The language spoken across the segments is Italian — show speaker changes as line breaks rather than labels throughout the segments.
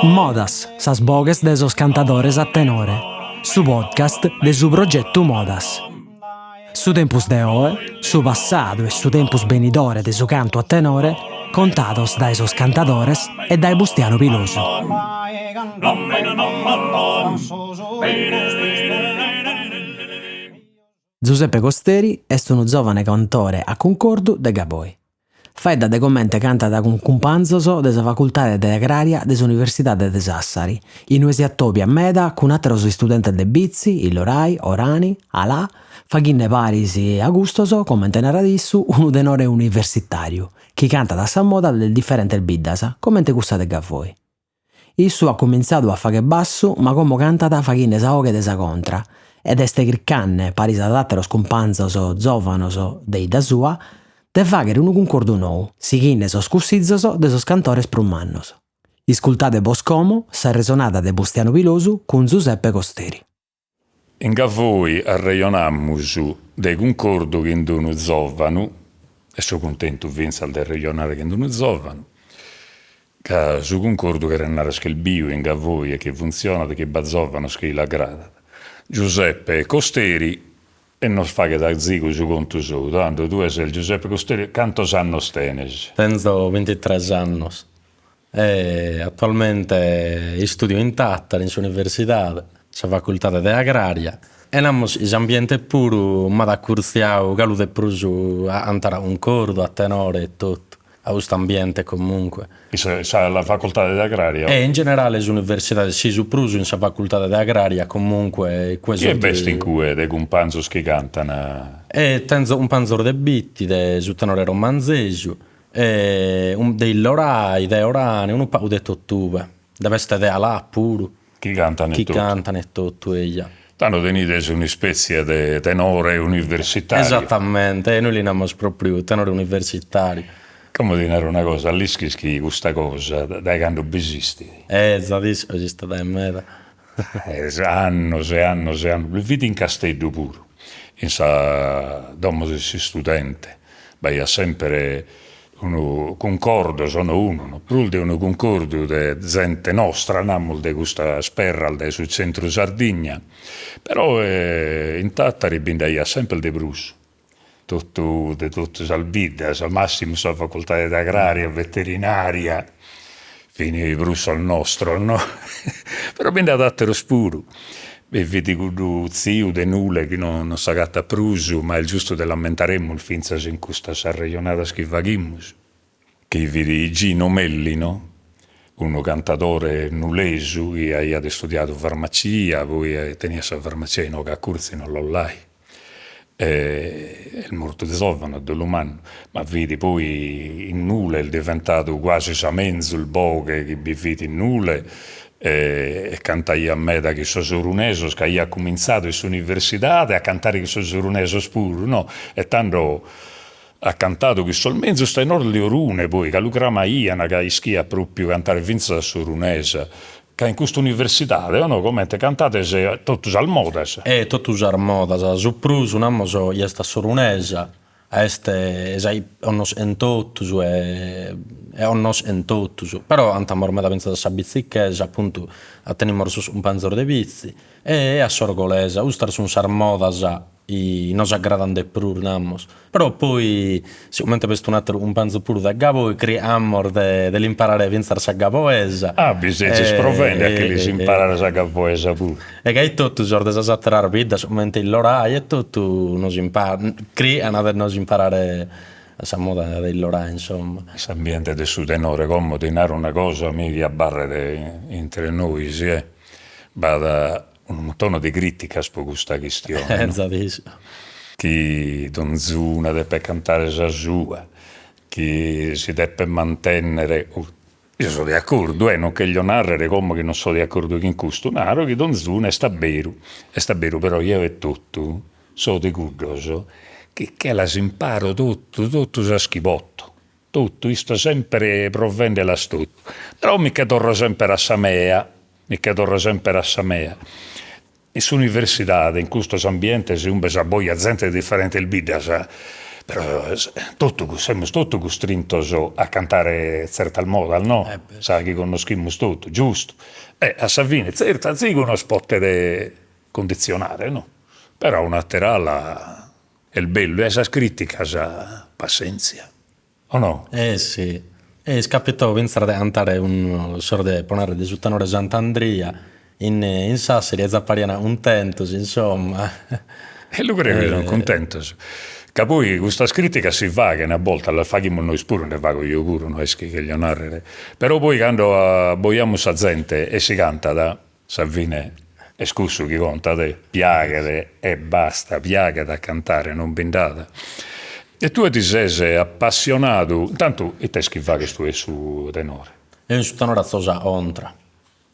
Modas, sas bogues de sos cantadores a tenore. Su podcast de su progetto Modas. Su tempus de oe, su passadu e su tempus benidore de su canto a tenore, contados dai sos cantadores e dai Bustiano Pilosu. Giuseppe Costeri est unu giovane cantore a Concordu de Gaboi. Faedda de commente cantata cun cumpanzos de sa Facultade de Agraria de s'Universitade de Sassari, in ue si attopia meda cun atteros studentes de Bizzi, Illorai, Orani, Alà, faghinne paris e agustos, commente naradissu, unu tenore universitariu, chi canta da sa moda del differente biddas, commente cussa de Gavoi. Issu ha cominzadu a faghe bassu, ma como cantata faghinne sa oghe de sa contra, ed este criccanne, paris ad atteros cumpanzos giovanos de ida sua, de faghere unu concordu nou, sighinne sos cussizos de sos cantores prus. Iscultate Boscomo, sa resonada de Bustiano Pilosu cun Giuseppe Costeri.
In Gavoi arreionammus de concordu che unu giovanu, e sono contento vinza del reionare che unu giovanu, che su concordu che renare che il bio in Gavoi e che funziona che bazzovano che la grada. Giuseppe Costeri e non fa che da zigo su conto su, tanto tu sei il Giuseppe Costeri, quantos annos tenes?
Tengo 23 anni e attualmente studio in Tattari, in università, la facoltà di agraria e abbiamo l'ambiente puro, ma da cursiao, che lo pruso a andare a un cordo, a tenore e tutto. A questo ambiente comunque.
La facoltà di agraria?
E in generale l'università si supruso in sa facoltà di agraria comunque.
Chi è best in cui dei companzos che cantano?
E tengo un panzor de bitti, de su tenore romanzesio, e dei Lorai, dei Orani, un po' de Tottube, deve essere de Alà puro.
Chi cantano
Chi cantano e tutto ella.
Tanto tenete una specie di tenore universitario.
Esattamente, e noi li abbiamo proprio tenore universitari.
Come dire una cosa, all'ischi questa cosa, dai quando besisti.
Esatto, esiste da meta.
Annos e annos e annos. Vedi in Castello pure, in sa domo del studente, vai a sempre uno concordo, sono uno, no? Più di uno concordo di gente nostra, non di questa sperra sul centro Sardegna, però in Tattari bindai sempre di Brusso. Tutto salvida, al massimo sulla facoltà di agraria, veterinaria, fino di Brusso al nostro, no? Però ben da attero spuro. E vedi con zio de nulle che non sa gatta pruso, ma è il giusto dell'ammentaremmo il finza in questa sarregionata schifagimmus. Che vedi Gino Melli, no? Uno cantatore nulesu, che ha studiato farmacia, poi tenia sa farmacia in Oca Curzi, non l'ho là. Il morto di Sovano dell'umano, ma vedi poi in nulla è diventato quasi samenzo il boghe che bifiti in nulla e cantai a me da che so soruneso che ha cominciato in università a cantare che so soruneso puro, no? E tanto ha cantato che sol mezzo sta in orli orune poi che lucrama iana che ischia proprio cantare vinza da sorunesa che in questa università, no? Come te cantate tutti al modas?
Tutti al modas, su pruso, non so, sta sorunesa, esai onnos entottus e onnos entottus, però andiamo ormai da pensare a bizzichesa, appunto, a tenere un panzor de bizzi, e a sorgolesa, ustar su un sarmodas, i nos aggradano de pur namos. Però poi sicuramente questo un panzo puro da Gabo e creiamo dell'imparare a vincere sa Gaboesa.
Bisogna sprovvende a che li si imparare sa Gaboesa pure.
E che è tutto giorno da atterrare vita, sicuramente il Lorai e tutto nos impara, creano a nos imparare sa moda del Lorai, insomma.
Questo ambiente del suo tenore, come tenere una cosa mica a barre entre noi, sì, vada un tono di critica su questa questione, no? Chi donzuna deve cantare sa sua, chi si deve mantenere. Io sono d'accordo, non che gli narrare come che non sono d'accordo con questo, naro che donzuna è sta vero, però io e tutto, sono di curioso, che la si imparo tutto sa schibotto, tutto, io sto sempre provvende la studio, però mica torno sempre a Samea, In su università, in questo ambiente, si un sa boia gente differente il bidas, però siamo tutti costrintos a cantare certa moda, no? Sa che conosciamo tutto, giusto? A Savini, certo, sì, uno spot di condizionare, no? Però una terala è il bello, e sa critica, sa pazienza, o no?
Sì. E scapitò pensare di cantare un sordo di ponere di Suttanore Sant'Andria in Sassari e Zappariana un tentus, insomma.
E lui credo che sono contento. Che poi questa critica si va, che una volta la facciamo noi pure, ne vago io pure, non è che gli narrere. Però poi quando vogliamo sa gente e si canta da Savine, e scuso chi conta te, piaghe e basta, piaghe da cantare, non bindata. E tu ti sei appassionato, intanto e te schiva che tu è su tenore.
E in Suttanore Zosa Ontra.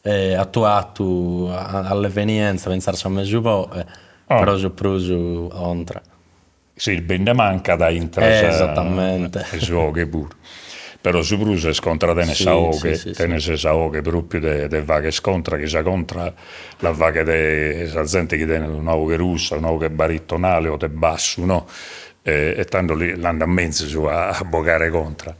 E attuato all'evenienza, pensare a Mesubò, però su pruso Ontra.
Sì, il bende manca da intrasare.
Esattamente.
E soghe pure. Però su pruso scontra te ne saoghe, te ne saoghe proprio de vaghe scontra, che si contra la vaga de sa gente che tiene un'aughe russa, un'aughe barittonale o de basso, no? E tanto lì l'hanno a mezzo su a bogare contra.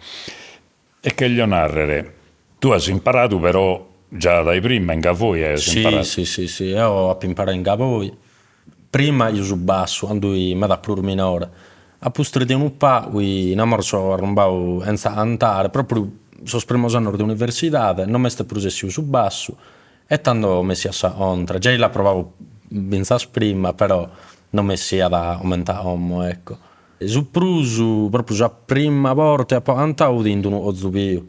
E che gli narrere, tu hai imparato però già dai prima in Gavoi hai imparato.
Sì, io ho imparato in Gavoi. Prima io su basso, andui me da plur minore. A pustri di un pa, in amor so arrombau enza antare, proprio sos primos anni di università, non mi sto processi su basso, e tanto messi a sa ontra. Già la provavo benzas prima, però non messi ad aumentare ommo, ecco. E su prusu, proprio già prima volta, poi antau dindu o zubio.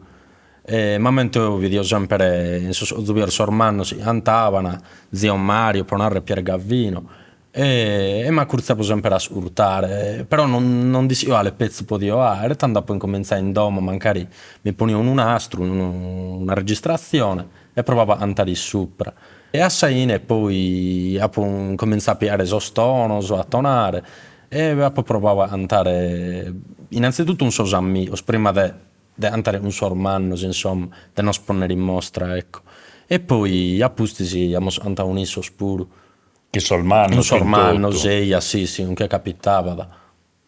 Ma mentre io vedevo sempre in zubio sormanno si antavano, zio Mario, Ponarre e Pier Gavvino. E mi accurzavo sempre a urtare, però non dicevo alle pezzi potevo e tanto poi cominciai in domo, magari mi ponevo un nastro, una registrazione e provavo a andare sopra. E assai e poi cominciai a pigliare sostono, a tonare e poi provavo a andare innanzitutto un sosammi, prima di andare un sormanno, insomma, di non sponnere in mostra, ecco. E poi a pustisi andavo un iso spuro.
Che solmanno,
un sormanno, sì, non che capitava da.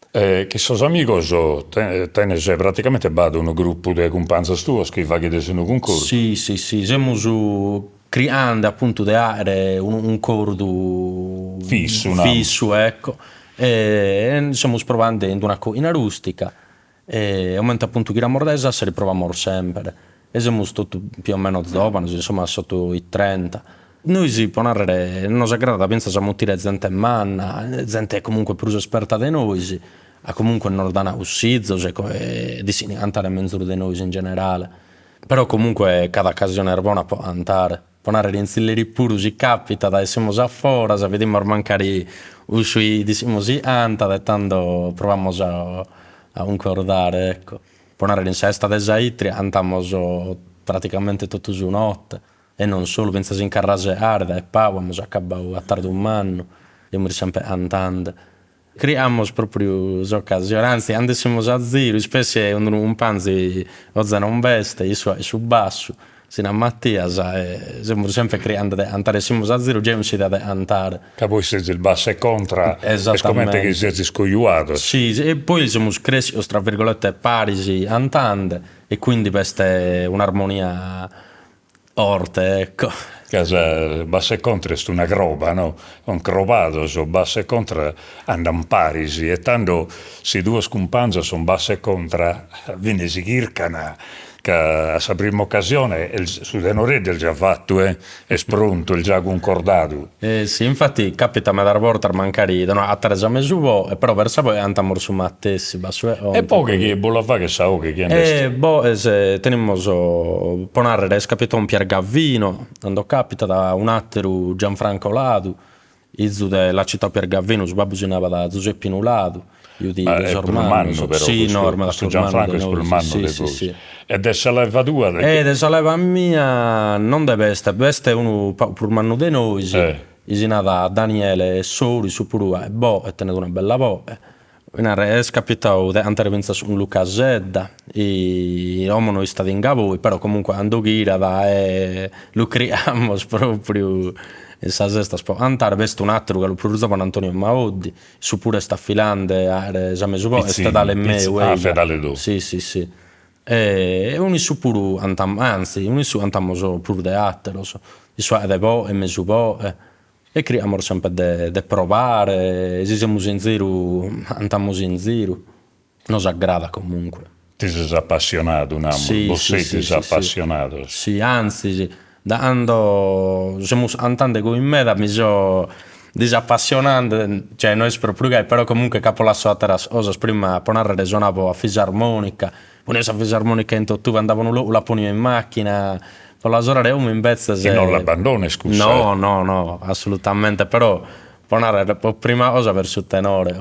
Che sos amigos tenes praticamente vado un gruppo di companze tuos che va che sono concorso.
Sì, siamo su creando appunto di aree un cordo fisso, ecco. E stiamo provando in una coina rustica e aumenta appunto che la mordesa si riprovamo sempre. E siamo tutti più o meno giovani, insomma sotto i 30. Noi si può narrare, non si aggrada, pensa a montire gente in manna, gente comunque più esperta di noi, a comunque nordana ussizzo, di si cantare menzuro di noi in generale. Però comunque cada occasione è buona può andare. Può narrare in zilleri pure si capita, da essere a fora, se vediamo mancare uscì, diciamo si anta, e tanto proviamo a concordare, ecco. Può narrare in sesta de Zaitri, andiamo praticamente tutto su notte. E non solo, pensasi in carrase arda e pavamo, acabavo a tardo un anno, io mi sempre andando. Creiamo proprio occasioni, anzi, andessimo a zero, spesso un panzi o zena un veste, su basso, sino a Mattia, siamo sempre creando, andare a zero, già non si deve andare.
Che poi se il basso è contra, è come che si è scogliuato.
Sì, e poi siamo cresciuti, tra virgolette, parisi, andando, e quindi questa è un'armonia orte, ecco.
Casa basso e contra è una groba, no? Un cropato, so basso e contra andano parisi e tanto se due scumpanze sono basso e contra, viene si chircana che a sa prima occasione su tenore del già fatto, è pronto, il già concordato.
Sì, infatti capita me dar volta mancari a Teresa Mesuvo, però versa poi andiamo su Mattessi, basso
e poi che bolla fa che sa che
se tenemos ponarre scapitò un Pier Gavvino, quando capita da un attero Gianfranco Ladu, izzu della città Pier Gavvino, su babusinava da Giuseppe Nuladu. Io di
Sormanno, però.
Sì, norma da
Gianfranco è Sormanno.
Sì.
E dessa leva tua?
Dessa leva mia non deve essere uno Purmanno de noi. Isinada Daniele Soli su Purua e tenete una bella voce. È capitato di andare a un Luca Zedda, e uomo noi stati in Gavoi, però comunque andò gira e lo creiamo proprio in sa sesta spo antare vesto un altro che lo produce con Antonio Maoddi su pure sta filande a esame su e sta dalle me
fedale do.
sì e un su puru antam anzi un su antamo so pure de attero so i suoi de po e me su po e creiamo sempre de provare si siamo in zero antamo in zero nos aggrada comunque.
Ti sei appassionato, un amore, sei appassionato.
Sì, anzi, sì. Da quando siamo andando con me, mi sono disappassionando, cioè non è proprio, però comunque capo la sua terra, osa prima ponare resonavo a fisarmonica, poi esa fisarmonica in tutto andavano la ponio in macchina, con la sora un invece se...
E non l'abbandoni, scusa.
No, assolutamente, però ponare prima cosa verso il tenore,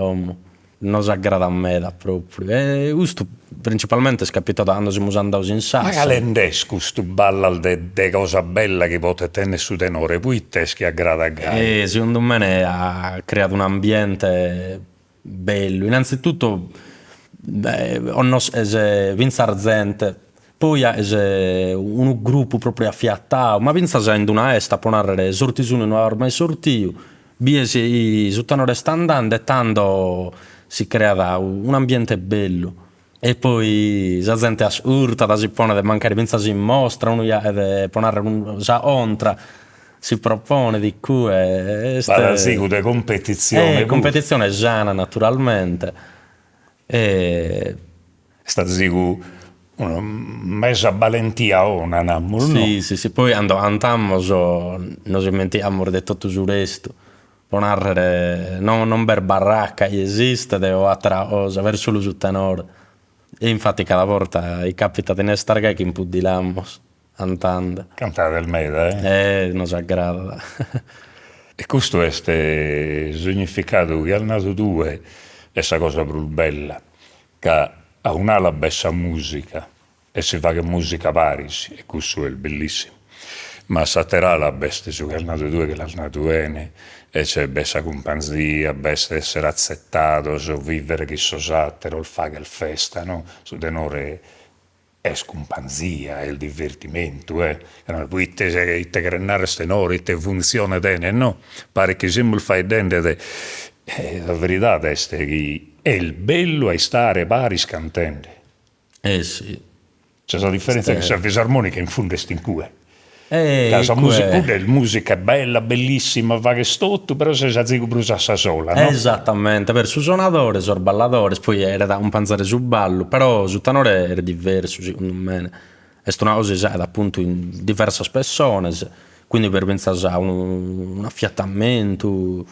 non si aggrada a me da proprio. E questo principalmente è capitato quando siamo andati in Sassari.
Ma calendesco stu balla de cosa bella che potete tenere su tenore, poi te che aggrada a gai.
Secondo me ha creato un ambiente bello. Innanzitutto Vince Arzente, poi è un gruppo proprio affiattato, ma Vince Arzente una esta può narrare sorti su non ormai sortio, biesi su tenore sta andando e tanto si crea un ambiente bello e poi la gente urta si pone da mancare pensa si mostra uno deve ponere sa ontra si propone di cui
vale sì de
competizione sana naturalmente e
sta zigu una mesa valentia una namur
sì poi andammo non si mentiamo de tutto su resto ponarre non per barracca esiste o altra cosa verso lo tenore e infatti cada volta i capita di nestarga che impudilamos andando
cantare del meda
non si aggrada
e questo è il significato che al nato due è sta cosa più bella che ha un'ala bella musica e si fa che musica parisi e questo è bellissimo ma saterà la bestia su che al nato due che l'ha nato bene e c'è bella compagnia, bella essere accettato, so vivere che so satero, il fa che il festa, no? Su tenore è compagnia, è il divertimento, Poi te crenare stenore, te funziona bene, no? Pare che sempre fai dente, la verità è che è il bello è stare pari scantende.
Sì.
C'è la differenza che se la fisarmonica in fondo è stincue. La musica è bella, bellissima, va che stotto, però se sa zico brusa sa sola, no?
Esattamente, per su suonatore, su ballatore, poi era un panzare su ballo, però su tenore era diverso, secondo me. È una cosa usata appunto in diverse persone, quindi per pensare a un affiattamento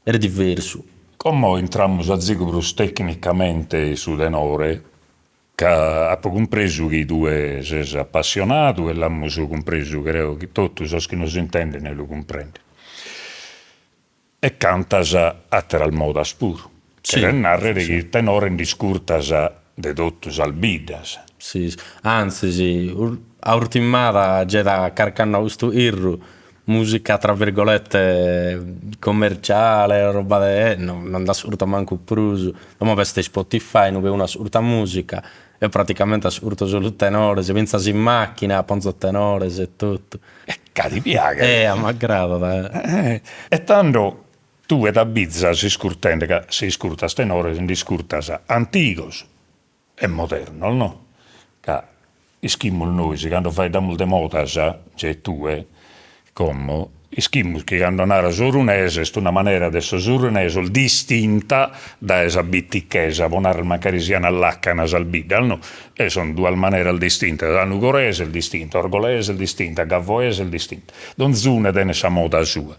era diverso.
Come entriamo a zico brus tecnicamente su tenore, che ha compreso che i due sono appassionati e l'hanno compreso, credo che tutti che non si intendono lo comprendono. E cantas a teral modas puro.
Sì,
per narrare che il tenore in discurtas de tuttos albidas.
Sì, anzi sì, a ultimata c'è da carcanna questo irru, musica tra virgolette commerciale, roba non da surta manco pruso, ma per Spotify non una surta musica e praticamente assurdo solo il tenore, si pensa in macchina, ponzo tenore e tutto.
Cadi piaga.
A m'aggrada.
E tanto tu ed a Bizza si scurtende che si scurtas tenore, si discurtas antigos e moderno, no? Che ischimul noi, quando fai da molte modas, c'è tu, come ischimul che quando nara surunese è una maniera adesso surunese distinta da esa bittichesa, ponar magari siano all'accana salbidal, no? E sono due maniere distinte, da nugorese il distinto, orgolese il distinto, gavoese il distinto. Non zune dene sa moda sua.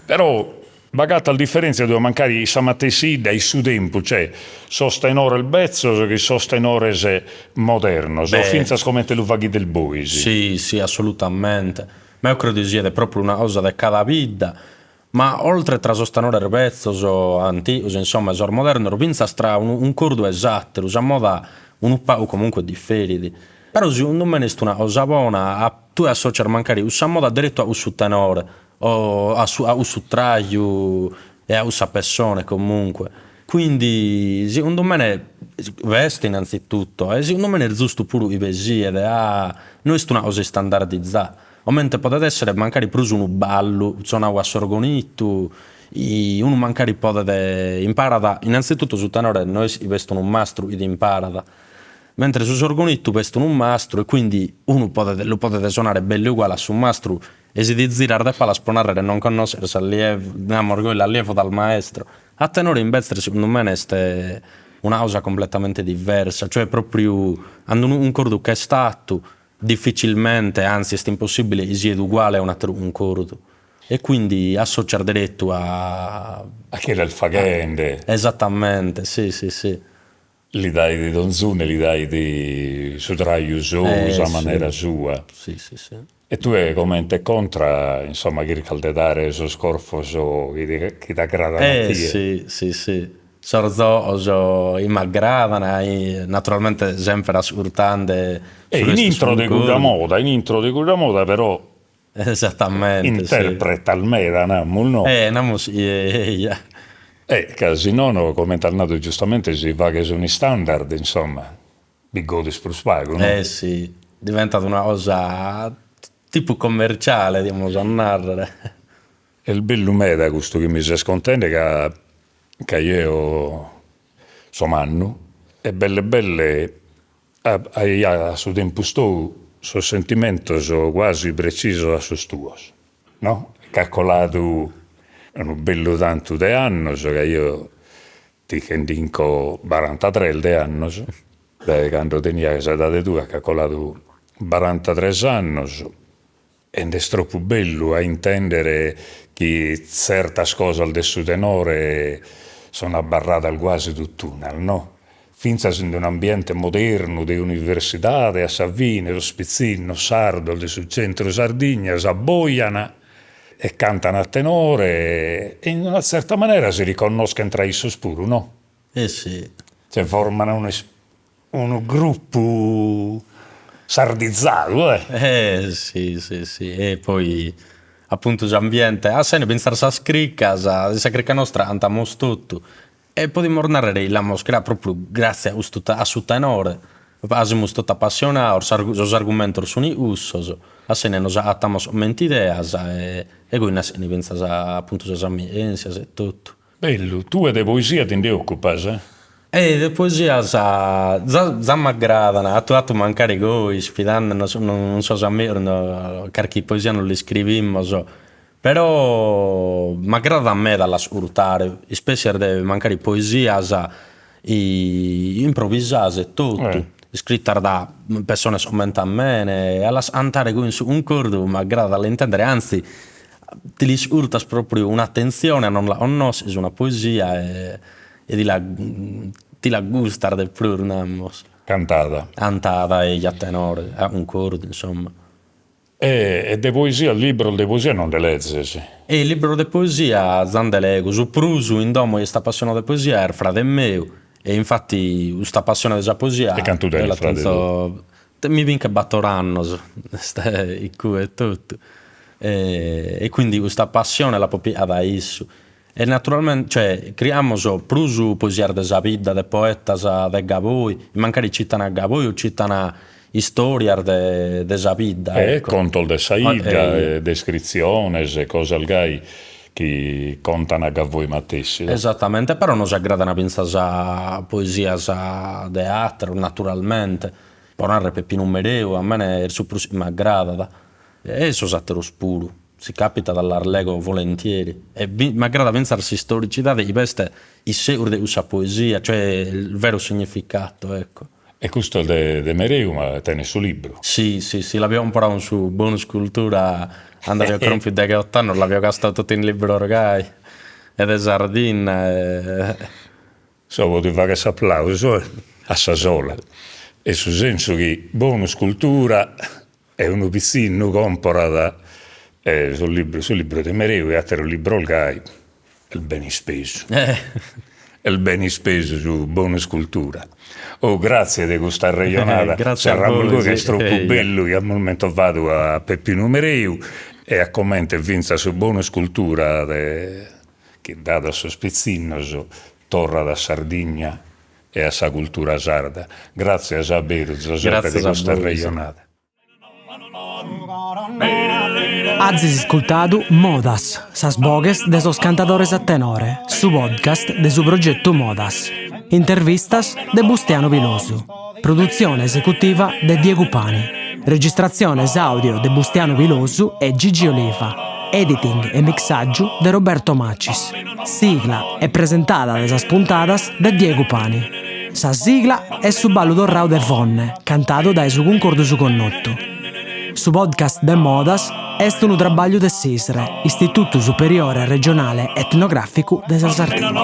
Però bagata la differenza dove mancare sa matesì dai su tempo, cioè sostenore il bezzo che sostenore se moderno, so finza come te lo faghi del boisi.
Sì, assolutamente. Ma io credo sia proprio una cosa di cada vita. Ma oltre a sostenere il pezzo antico, insomma, il moderno, pensa stra un cordo esatto, usa moda un po' comunque differenti. Però secondo me è una cosa buona, tu associare magari usa moda diretto a un tenore, o a un traglio e a una persona comunque. Quindi secondo me veste innanzitutto, e secondo me è giusto pure i poesie, non è una cosa standardizzata. Omente potete essere magari prusu unu ballu, zonau a Sorgonittu, uno magari potete imparare, innanzitutto su tenore noi vestono un mastro ed imparata, mentre su Sorgonittu vestono un mastro e quindi uno lo potete suonare bello uguale a su mastro e si di girare da palla sponare e non conoscere l'allievo dal maestro. A tenore invece secondo me è una cosa completamente diversa, cioè proprio hanno un cordo che è stato difficilmente, anzi è impossibile, sia uguale a un cordo. E quindi associare diretto a
che era il faghende.
Esattamente, sì, sì, sì.
Li dai di Don Zune, li dai di Sudraio Sousa,
Sì.
maniera sua.
Sì, sì, sì.
E tu come te contra, insomma, chi ricaldare su scorfo, chi da grada
Sì, sì, sì. Sorzo i m'aggradano, naturalmente sempre ascoltando
E in intro di quella moda, però
esattamente,
interpreta al meda, no?
sì. Andiamo,
Che no, come tornato giustamente, si va che sono i standard, insomma, bigodis per spago, no?
sì, è diventata una cosa tipo commerciale, diciamo, a narrare.
E il bello meda, questo che mi si scontende, che io sono anno, e belle, a suo tempo suo sentimento quasi preciso a suo stuo, no? Calcolato un bello tanto di anni, che io ti condinco 43 di anni, quando tenia questa età tua, calcolato 43 anni, ed è troppo bello a intendere che certe cose al del tenore sono abbarrate al quasi tutt'una, no? Finza in un ambiente moderno di università, a Savine, lo Spizzino, Sardo, del centro Sardegna, s'abboiano e cantano a tenore e in una certa maniera si riconoscono tra i sospuru, no?
Sì.
Cioè formano un gruppo sardizzato,
Sì, sì, sì. E poi appunto l'ambiente, se ne pensare a scricca, sa cricca nostra andiamo tutto. E poi mornare la moschera proprio grazie a su tenore. Abbiamo stato appassionati, los argomenti sono ussos, a se ne nos attamos mentideas e quindi ne pensa appunto a ambienze e tutto.
Bello, tu e de poesia te ne occupas,
E le poesie già mi aggradano, attuato mancare voi, sfidando, non so se a me, perché poesia non le scrivimmo, però mi aggrada a me dall'ascoltare, spesso mancare poesia improvvisate e tutto, scritta da persone somente a me, e all'antare un cordo mi aggrada all'intendere, anzi ti li urtas proprio un'attenzione a non la conosci, una poesia e ti la gusta del più,
cantata.
cantata e gli a tenore, un cordo, insomma.
E de poesia, il libro de poesia non le leggesi.
E il libro di poesia, zande leggo, su prusu in domo e sta passione di poesia è il frate mio, e infatti questa passione della poesia
E cantu del frate
mi vinca battoranno, il cu e tutto. E quindi questa passione la popia da isso. E naturalmente, cioè, creiamo prusu poesia della vita, de poetas de Gaboi, magari citano a Gaboi o citano storia della vita. Ecco.
Conto de saida, descrizioni e cose al gai che contano a voi matessi.
Esattamente, però non si aggradano a pensare a poesia a teatro, naturalmente. Poi non Peppino Mereu, a me mi aggrada. E sono satero spuro. Si capita dall'arlego volentieri e mi aggrada pensare a storicità di queste i seguri di questa poesia, cioè il vero significato, ecco.
E questo de Mereu, ma tiene suo libro.
Sì, l'abbiamo imparato su Bonus Cultura, andavo ancora più di 8 anni, l'abbiamo gastato tutto in libro orgai, ed è sardina.
Voglio fare questo applauso a Sasola. E sul senso che Bonus Cultura è un piccino comparata sul libro di Mereu e altro libro orgai, il bene speso. Il bene speso su Bonus Cultura. Oh, grazie di questa regionata.
Grazie a voi.
Che è troppo bello che al momento vado a Peppino Mereu e a commento vinza su Bonus Cultura che dato a suo spizzino torna da Sardegna e a sa cultura sarda. Grazie a Saberio, Giuseppe di questa regionata.
Azis ascoltadu Modas, sas bogues de sos cantadores a tenore, su podcast de su progetto Modas. Intervistas de Bustiano Pilosu. Produzione esecutiva de Diego Pani. Registrazione audio de Bustiano Pilosu e Gigi Oliva. Editing e mixaggio de Roberto Macis. Sigla e presentata de sas puntadas de Diego Pani. Sa sigla è su ballo dorrau de Vonne, cantato da su concordo su connotto. Su podcast de Modas est unu trabaglio de SISRE, Istituto Superiore Regionale Etnografico de sa Sardigna.